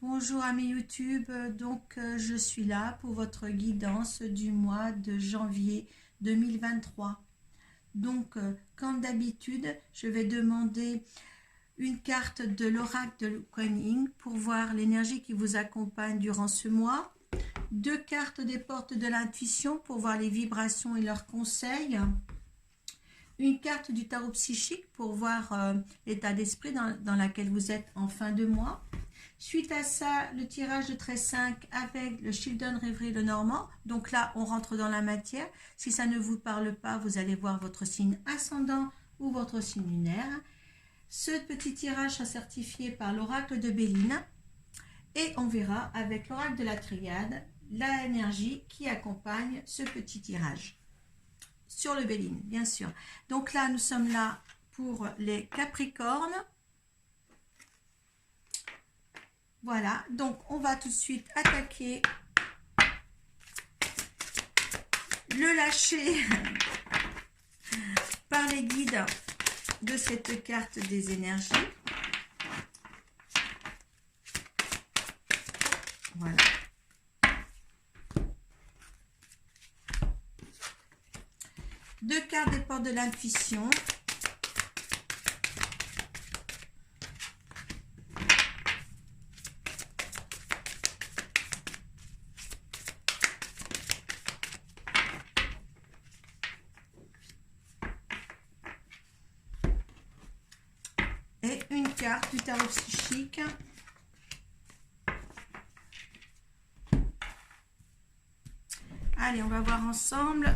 Bonjour amis YouTube, je suis là pour votre guidance du mois de janvier 2023. Comme d'habitude, je vais demander une carte de l'oracle de Kuan Yin pour voir l'énergie qui vous accompagne durant ce mois. Deux cartes des portes de l'intuition pour voir les vibrations et leurs conseils. Une carte du tarot psychique pour voir l'état d'esprit dans lequel vous êtes en fin de mois. Suite à ça, le tirage de 13-5 avec le Children Rêverie le Normand. Donc là, on rentre dans la matière. Si ça ne vous parle pas, vous allez voir votre signe ascendant ou votre signe lunaire. Ce petit tirage sera certifié par l'oracle de Béline. Et on verra avec l'oracle de la Triade l'énergie qui accompagne ce petit tirage. Sur le Béline, bien sûr. Donc là, nous sommes là pour les Capricornes. Voilà, donc on va tout de suite attaquer le lâcher par les guides de cette carte des énergies. Voilà. Deux cartes des portes de l'intuition. Et une carte du tarot psychique. Allez, on va voir ensemble.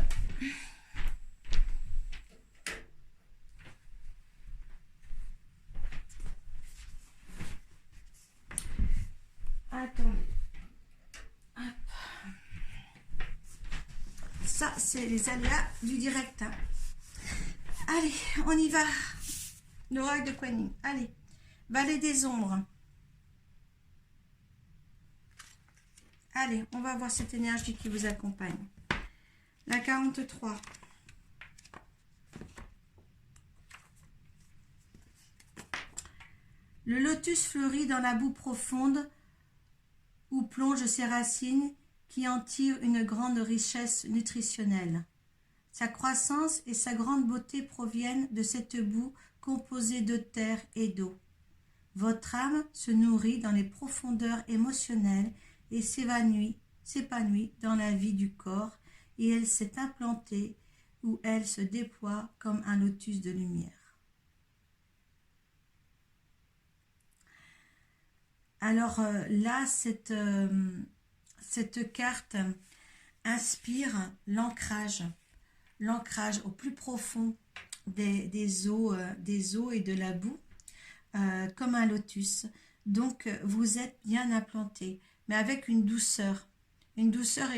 Attendez. Hop. Ça, c'est les aléas du direct. Hein. Allez, on y va. L'oracle de Kuan Yin. Allez, Vallée des ombres. Allez, on va voir cette énergie qui vous accompagne. La 43. Le lotus fleurit dans la boue profonde où plongent ses racines qui en tirent une grande richesse nutritionnelle. Sa croissance et sa grande beauté proviennent de cette boue composée de terre et d'eau. Votre âme se nourrit dans les profondeurs émotionnelles et s'épanouit dans la vie du corps, et elle s'est implantée où elle se déploie comme un lotus de lumière. Alors là, cette carte inspire l'ancrage au plus profond des eaux et de la boue, comme un lotus. Donc vous êtes bien implanté, mais avec une douceur et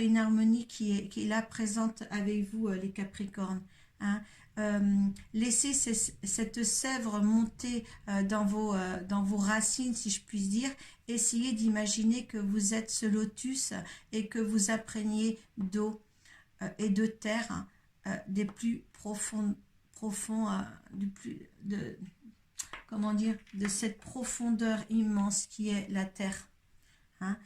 une harmonie qui est là présente avec vous, les Capricornes. Hein. Laissez cette sève monter dans vos racines, si je puis dire. Essayez d'imaginer que vous êtes ce lotus et que vous imprégnez d'eau et de terre des plus profonds de cette profondeur immense qui est la terre. Hein.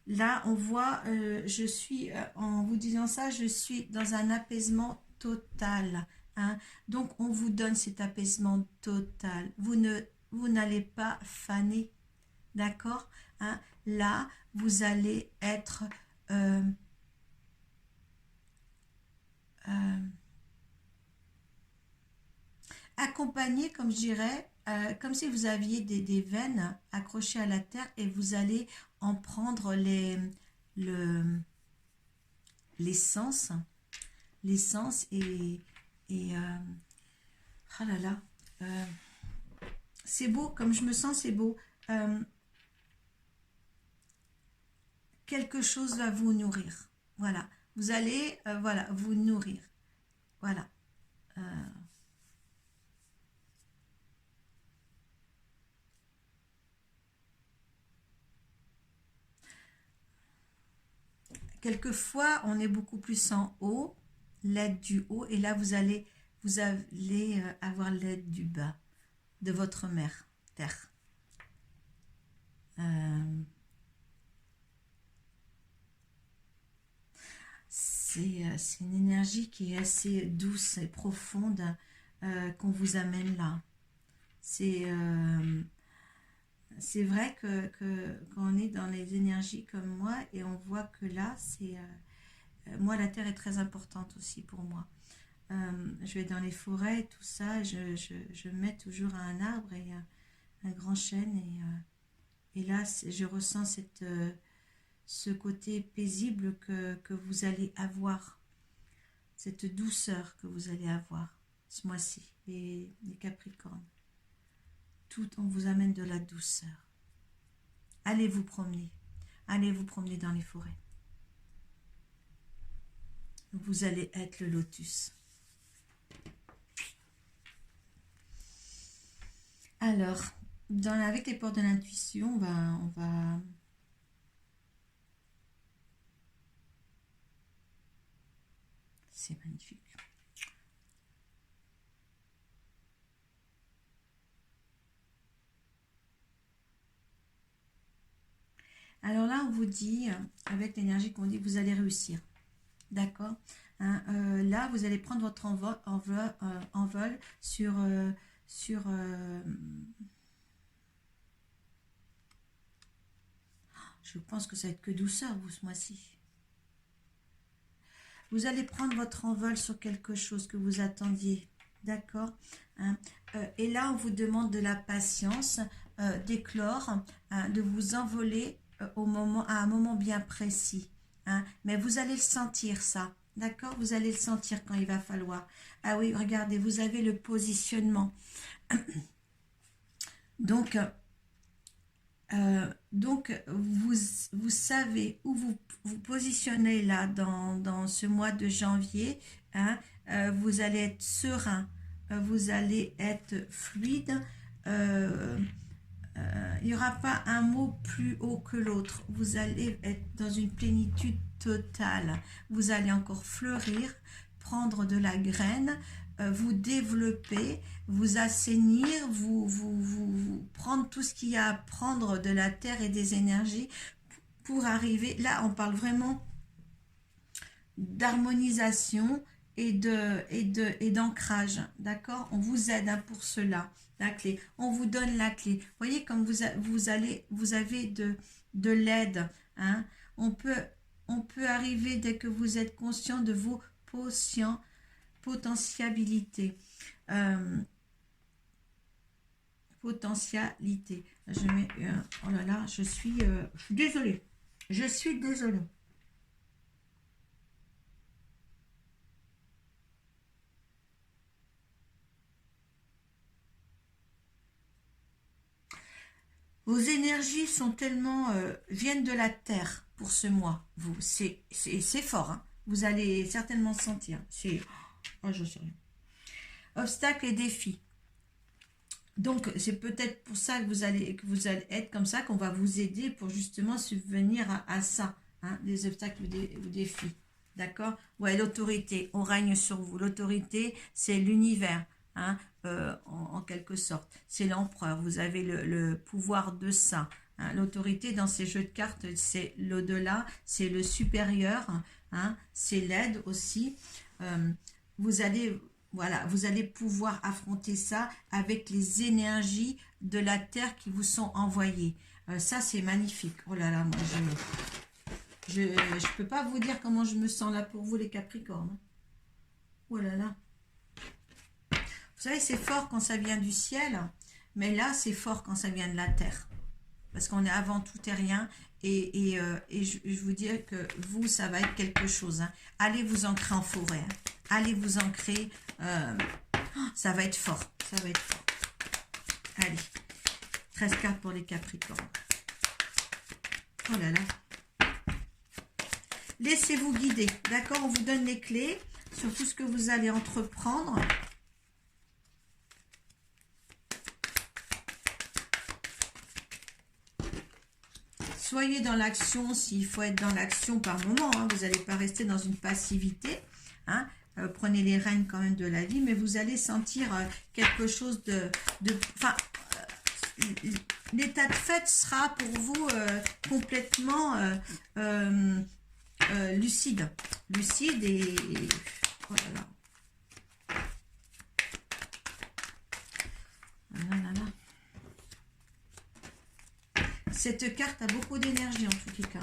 Là, on voit, je suis, en vous disant ça, je suis dans un apaisement total. Hein. Donc, on vous donne cet apaisement total. Vous n'allez pas faner. D'accord, hein. Là, vous allez être accompagné, comme je dirais, comme si vous aviez des veines accrochées à la terre et vous allez en prendre l'essence et oh là là, c'est beau, comme je me sens, c'est beau. Quelque chose va vous nourrir. Voilà, vous allez voilà, vous nourrir. Voilà. Quelquefois, on est beaucoup plus en haut, l'aide du haut, et là, vous allez avoir l'aide du bas, de votre mère, terre. c'est une énergie qui est assez douce et profonde qu'on vous amène là. C'est vrai que quand on est dans les énergies comme moi et on voit que là, c'est moi, la terre est très importante aussi pour moi. Je vais dans les forêts, tout ça, je mets toujours un arbre et un grand chêne et là, je ressens ce côté paisible que vous allez avoir, cette douceur que vous allez avoir ce mois-ci, les Capricornes. Tout, on vous amène de la douceur. Allez vous promener dans les forêts. Vous allez être le lotus. Alors, avec les portes de l'intuition, on va c'est magnifique. Alors là, on vous dit, avec l'énergie qu'on dit, vous allez réussir. D'accord, hein, là, vous allez prendre votre envol sur je pense que ça va être que douceur, vous, ce mois-ci. Vous allez prendre votre envol sur quelque chose que vous attendiez. D'accord, hein, et là, on vous demande de la patience, d'éclore, hein, de vous envoler à un moment bien précis. Hein, mais vous allez le sentir, ça. D'accord, vous allez le sentir quand il va falloir. Ah oui, regardez, vous avez le positionnement. Donc vous savez où vous positionnez là dans ce mois de janvier. Hein, vous allez être serein, vous allez être fluide. Il n'y aura pas un mot plus haut que l'autre. Vous allez être dans une plénitude totale. Vous allez encore fleurir, prendre de la graine, vous développer, vous assainir, vous prendre tout ce qu'il y a à prendre de la terre et des énergies pour arriver. Là, on parle vraiment d'harmonisation et d'ancrage. D'accord, on vous aide, hein, pour cela. La clé, on vous donne la clé. Vous voyez comme vous avez de l'aide. Hein. On peut arriver dès que vous êtes conscient de vos potentialités. Potentialité. Je mets oh là là, je suis désolée. Je suis désolée. Vos énergies sont tellement viennent de la terre pour ce mois. Vous, c'est fort. Hein. Vous allez certainement sentir. C'est je sais rien. Obstacles et défis. Donc c'est peut-être pour ça que vous allez être comme ça, qu'on va vous aider pour justement subvenir à ça, hein, des obstacles ou défis. D'accord. Ouais, l'autorité. On règne sur vous. L'autorité, c'est l'univers. Hein, en quelque sorte. C'est l'empereur, vous avez le pouvoir de ça. Hein. L'autorité dans ces jeux de cartes, c'est l'au-delà, c'est le supérieur, hein, c'est l'aide aussi. Vous allez pouvoir affronter ça avec les énergies de la terre qui vous sont envoyées. Ça, c'est magnifique. Oh là là, moi, je peux pas vous dire comment je me sens là pour vous, les Capricornes. Oh là là. Vous savez, c'est fort quand ça vient du ciel, mais là, c'est fort quand ça vient de la terre. Parce qu'on est avant tout terrien, et je vous dis que vous, ça va être quelque chose. Hein. Allez vous ancrer en forêt. Hein. Allez vous ancrer. Ça va être fort. Ça va être fort. Allez. 13 cartes pour les Capricornes. Oh là là. Laissez-vous guider. D'accord, on vous donne les clés sur tout ce que vous allez entreprendre. Soyez dans l'action s'il faut être dans l'action par moment. Hein. Vous n'allez pas rester dans une passivité. Hein. Prenez les rênes quand même de la vie, mais vous allez sentir quelque chose l'état de fait sera pour vous complètement lucide. lucide et oh là là. Ah là là. Cette carte a beaucoup d'énergie en tout cas.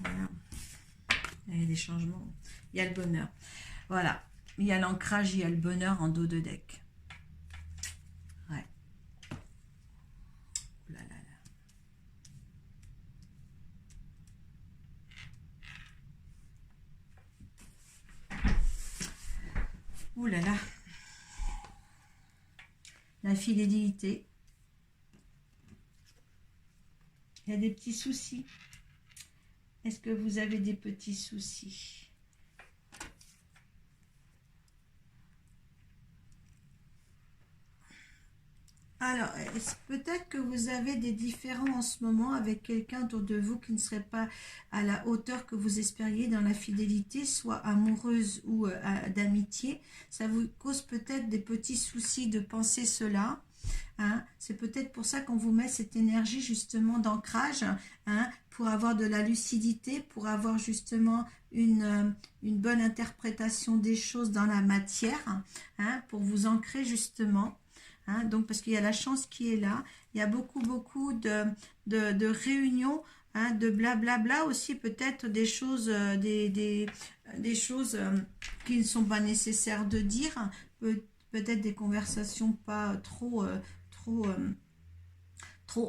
Voilà. Il y a des changements. Il y a le bonheur. Voilà. Il y a l'ancrage, il y a le bonheur en dos de deck. Ouais. Oh là là là. Ouh là là. La fidélité. Il y a des petits soucis. Est-ce que vous avez des petits soucis? Alors, peut-être que vous avez des différends en ce moment avec quelqu'un autour de vous qui ne serait pas à la hauteur que vous espériez dans la fidélité, soit amoureuse ou d'amitié. Ça vous cause peut-être des petits soucis de penser cela. Hein. C'est peut-être pour ça qu'on vous met cette énergie justement d'ancrage, hein, pour avoir de la lucidité, pour avoir justement une bonne interprétation des choses dans la matière, hein, pour vous ancrer justement. Hein, donc parce qu'il y a la chance qui est là, il y a beaucoup de réunions, hein, de blablabla aussi, peut-être des choses, des choses qui ne sont pas nécessaires de dire, peut-être des conversations pas trop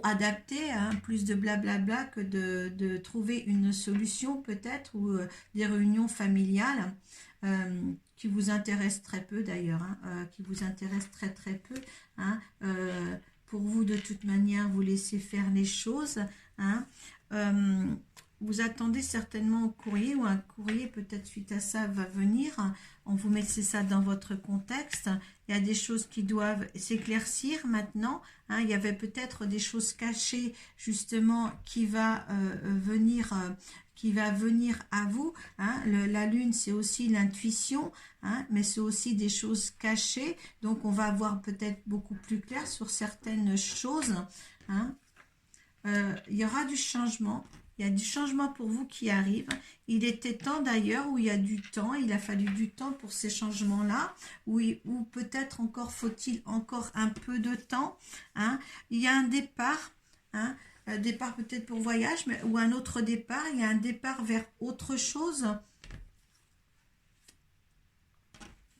adaptées, hein, plus de blablabla que de trouver une solution peut-être, ou des réunions familiales qui vous intéressent très peu d'ailleurs, hein, qui vous intéressent très très peu, hein, pour vous de toute manière vous laissez faire les choses, hein, vous attendez certainement au courrier, ou un courrier peut-être suite à ça va venir, on vous met ça dans votre contexte, il y a des choses qui doivent s'éclaircir maintenant, hein, il y avait peut-être des choses cachées justement qui va venir à vous, hein. La lune c'est aussi l'intuition, hein, mais c'est aussi des choses cachées, donc on va avoir peut-être beaucoup plus clair sur certaines choses, hein. Il y aura du changement. Il y a du changement pour vous qui arrive. Il était temps d'ailleurs, où il y a du temps, il a fallu du temps pour ces changements-là, ou peut-être encore faut-il encore un peu de temps, hein. Il y a un départ, hein, un départ peut-être pour voyage, ou un autre départ, il y a un départ vers autre chose.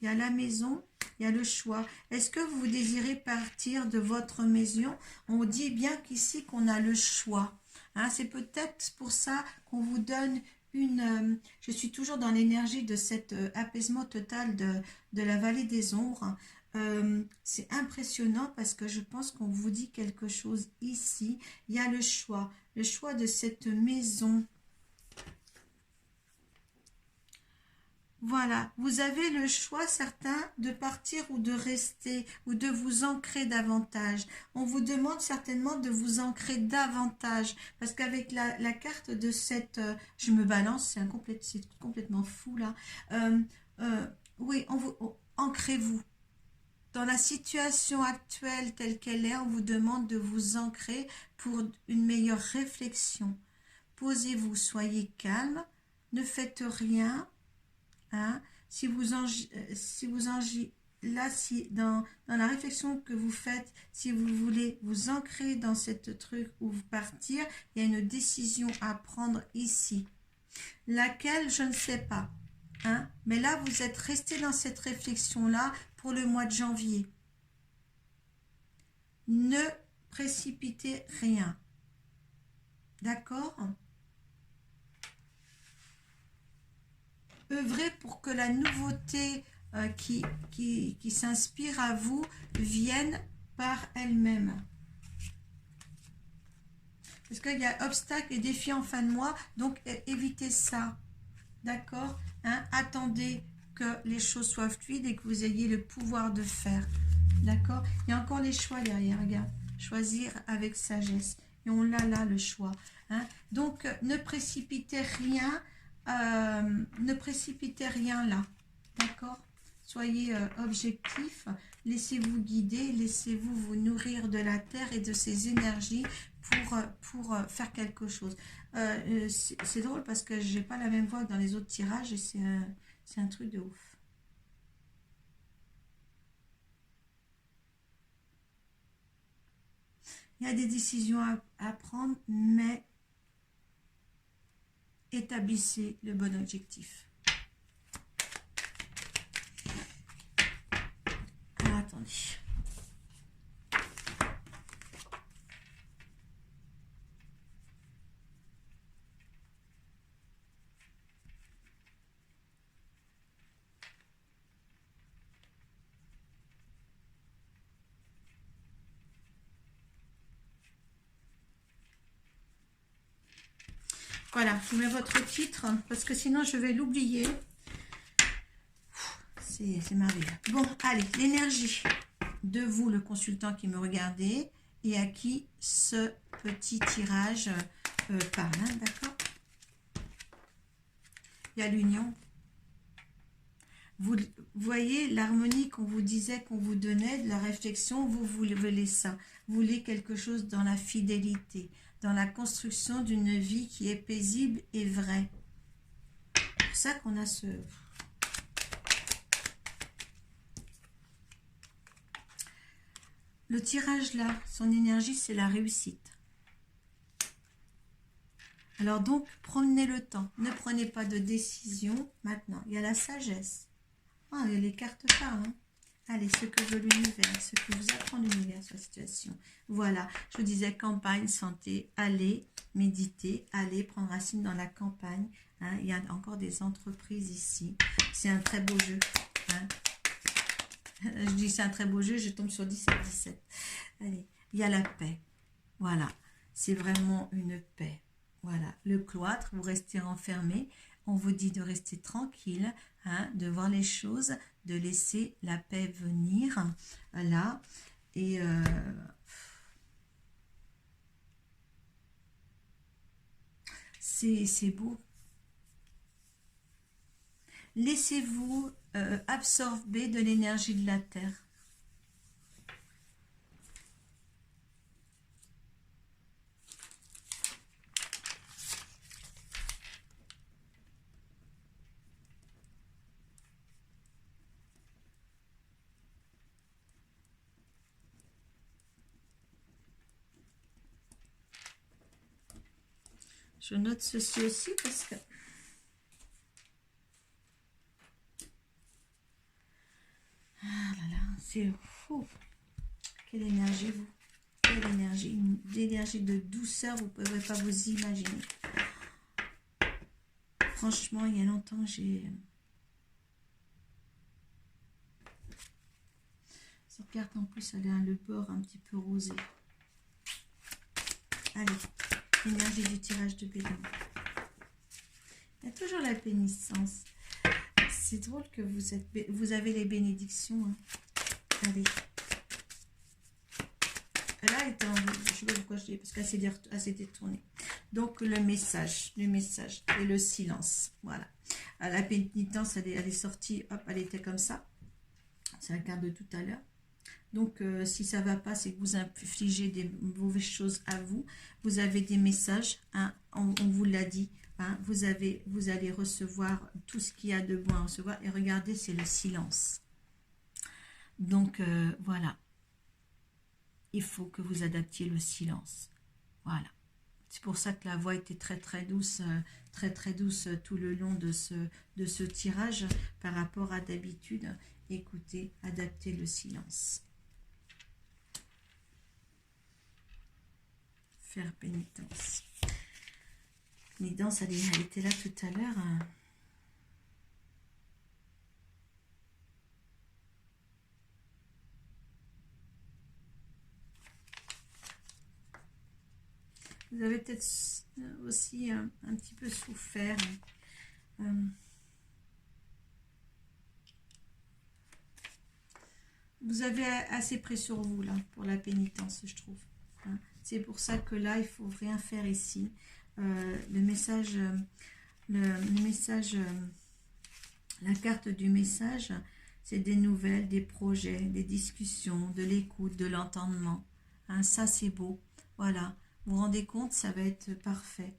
Il y a la maison, il y a le choix. Est-ce que vous désirez partir de votre maison? On dit bien qu'ici qu'on a le choix. Hein, c'est peut-être pour ça qu'on vous donne je suis toujours dans l'énergie de cet apaisement total de la vallée des ombres. C'est impressionnant parce que je pense qu'on vous dit quelque chose ici. Il y a le choix de cette maison. Voilà, vous avez le choix certain de partir ou de rester, ou de vous ancrer davantage. On vous demande certainement de vous ancrer davantage, parce qu'avec la carte de cette... je me balance, c'est complètement fou là. Oui, ancrez-vous. Dans la situation actuelle telle qu'elle est, on vous demande de vous ancrer pour une meilleure réflexion. Posez-vous, soyez calme, ne faites rien. Hein, si dans la réflexion que vous faites, si vous voulez vous ancrer dans cette truc ou vous partir, il y a une décision à prendre ici. Laquelle, je ne sais pas. Hein, mais là, vous êtes resté dans cette réflexion-là pour le mois de janvier. Ne précipitez rien. D'accord ? Œuvrez pour que la nouveauté qui s'inspire à vous vienne par elle-même. Parce qu'il y a obstacles et défis en fin de mois, donc évitez ça. D'accord, hein? Attendez que les choses soient fluides et que vous ayez le pouvoir de faire. D'accord. Il y a encore les choix derrière, regarde. choisir avec sagesse. Et on l'a là, le choix. Hein. Donc, ne précipitez rien. Ne précipitez rien là. D'accord? Soyez objectif. Laissez-vous guider. Laissez-vous vous nourrir de la terre et de ses énergies pour faire quelque chose. C'est drôle parce que j'ai pas la même voix que dans les autres tirages et c'est un truc de ouf. Il y a des décisions à prendre, mais établissez le bon objectif. Alors, attendez. Voilà, je mets votre titre parce que sinon je vais l'oublier. C'est merveilleux. Bon, allez, l'énergie de vous, le consultant qui me regardez et à qui ce petit tirage parle. Hein, d'accord? Il y a l'union. Vous voyez l'harmonie qu'on vous disait, qu'on vous donnait, de la réflexion, vous voulez ça. Vous voulez quelque chose dans la fidélité, dans la construction d'une vie qui est paisible et vraie. C'est pour ça qu'on a ce... Le tirage là, son énergie, c'est la réussite. Alors donc, prenez le temps. Ne prenez pas de décision maintenant. Il y a la sagesse. Ah, les cartes parlent. Hein. Allez, ce que veut l'univers, ce que vous apprend l'univers sur la situation. Voilà, je vous disais campagne, santé, allez méditer, allez prendre racine dans la campagne. Hein. Il y a encore des entreprises ici. C'est un très beau jeu. Hein. Je dis c'est un très beau jeu, je tombe sur 17-17. Allez, il y a la paix. Voilà, c'est vraiment une paix. Voilà, le cloître, vous restez enfermé. On vous dit de rester tranquille, hein, de voir les choses, de laisser la paix venir là. Et c'est beau. Laissez-vous absorber de l'énergie de la terre. Je note ceci aussi parce que... Ah là là, c'est fou. Quelle énergie, vous. Quelle énergie. Une énergie de douceur, vous ne pouvez pas vous imaginer. Franchement, il y a longtemps, j'ai... Cette carte, en plus, elle a le bord un petit peu rosé. Allez, énergie du tirage de Bénin. Il y a toujours la pénitence. C'est drôle que vous avez les bénédictions. Hein. Allez. Là, elle était en rouge. Je ne sais pas pourquoi je dis, parce qu'elle s'est détournée. Donc, le message et le silence. Voilà. La pénitence, elle est sortie, hop, elle était comme ça. C'est la carte de tout à l'heure. Donc, si ça ne va pas, c'est que vous infligez des mauvaises choses à vous. Vous avez des messages, hein, on vous l'a dit. Hein, vous allez recevoir tout ce qu'il y a de bon à recevoir. Et regardez, c'est le silence. Donc, voilà. Il faut que vous adaptiez le silence. Voilà. C'est pour ça que la voix était très très douce tout le long de ce tirage par rapport à d'habitude. Écoutez, adaptez le silence. Faire pénitence. Pénitence, elle était là tout à l'heure. Hein. Vous avez peut-être aussi un petit peu souffert. Vous avez assez pris sur vous, là, pour la pénitence, je trouve. hein. C'est pour ça que là, il faut rien faire ici. Le message, la carte du message, c'est des nouvelles, des projets, des discussions, de l'écoute, de l'entendement. Hein, ça, c'est beau. Voilà. Vous vous rendez compte, ça va être parfait.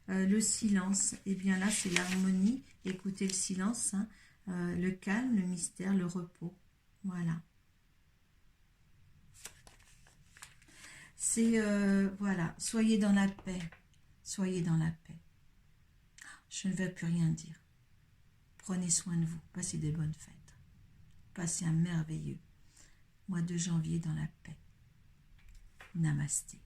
Le silence, eh bien là, c'est l'harmonie. Écoutez le silence, hein. Le calme, le mystère, le repos. Voilà. C'est, voilà, soyez dans la paix. Soyez dans la paix. Je ne vais plus rien dire. Prenez soin de vous. Passez des bonnes fêtes. Passez un merveilleux mois de janvier dans la paix. Namasté.